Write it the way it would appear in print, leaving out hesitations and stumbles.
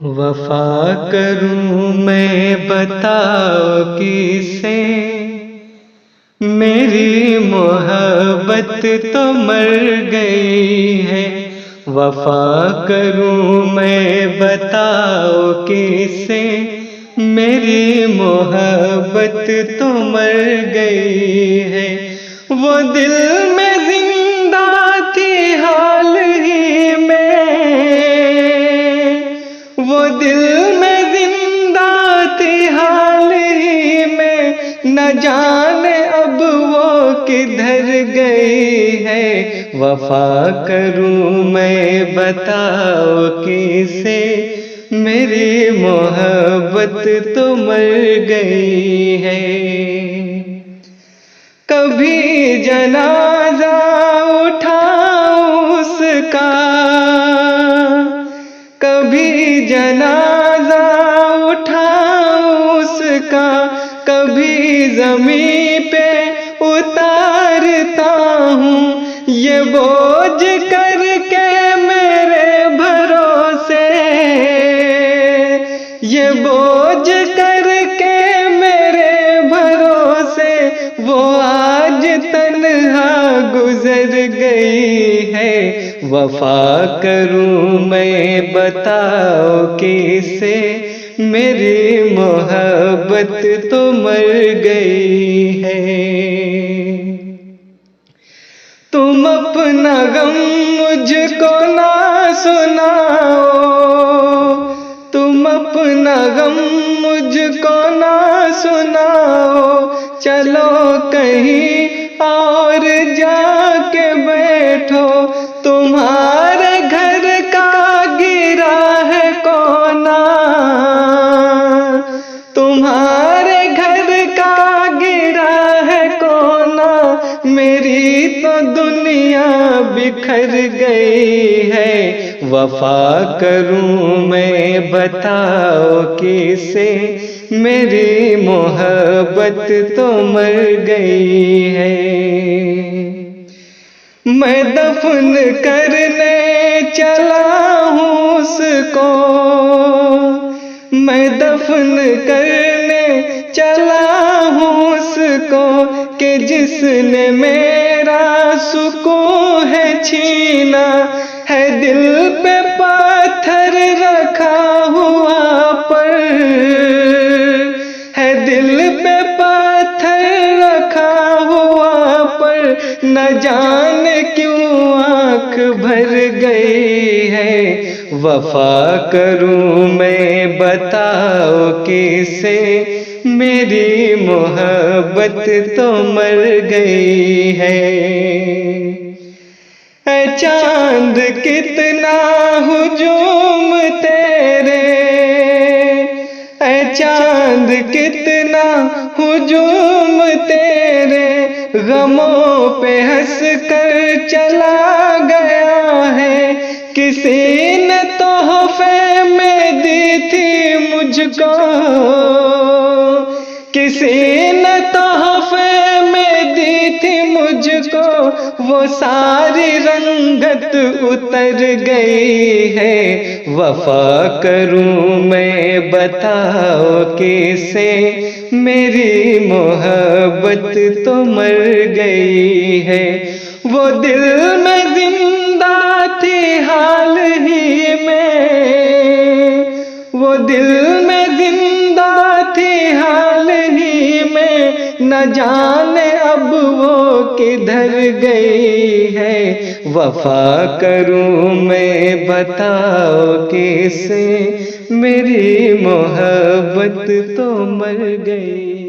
वफा करूं मैं बताओ किसे, मेरी मोहब्बत तो मर गई है। वफा करूं मैं बताओ किसे, मेरी मोहब्बत तो मर गई है। वो दिल में जिंदा थी हाल ही में, वो दिल में जिंदा थी हाल ही में, न जाने अब वो किधर गई है। वफा करूं मैं बताओ किसे, मेरी मोहब्बत तो मर गई है। कभी जनाजा उठाऊं उसका, कभी जनाजा उठाऊं उसका, कभी ज़मीं पे उतारता हूँ ये बोझ करके मेरे भरोसे, ये बोझ करके मेरे भरोसे। वो आज तन्हा गुजर गई है। वफा करूं मैं बताओ किसे, मेरी मोहब्बत तो मर गई है। तुम अपना गम मुझको ना सुनाओ, तुम अपना गम मुझको ना सुनाओ। चलो कहीं और जाके बैठो, तुम्हारे घर का गिरा है कोना, तुम्हारे घर का गिरा है कोना। मेरी तो दुनिया बिखर गई है। वफा करूं मैं बताओ किसे, मेरी मोहब्बत तो मर गई है। मैं दफन करने चला हूँ उसको, मैं दफन करने चला हूँ उसको, कि जिसने मेरा सुकून है छीना है। दिल पे पत्थर रखा हुआ पर है, दिल पे पत्थर रखा हुआ पर, न जाने क्यों आँख भर गई है। वफा करूं मैं बताओ किसे, मेरी मोहब्बत तो मर गई है। ऐ चांद कितना हुजूम तेरे, ऐ चांद कितना हुजूम तेरे, गमों पे हंस कर चला गया है। किसी ने तोहफे में दी थी मुझको, किसी ने तोहफे में दी थी मुझको, वो सारी रंगत उतर गई है। वफा करूं मैं बताओ किसे, मेरी मोहब्बत तो मर गई है। वो दिल में जिंदा थी हाल ही में, वो दिल में जिंदा थी हाल ही में, न जाने अब वो किधर गई है। वफा करूं मैं बताओ किसे, मेरी मोहब्बत तो मर गई।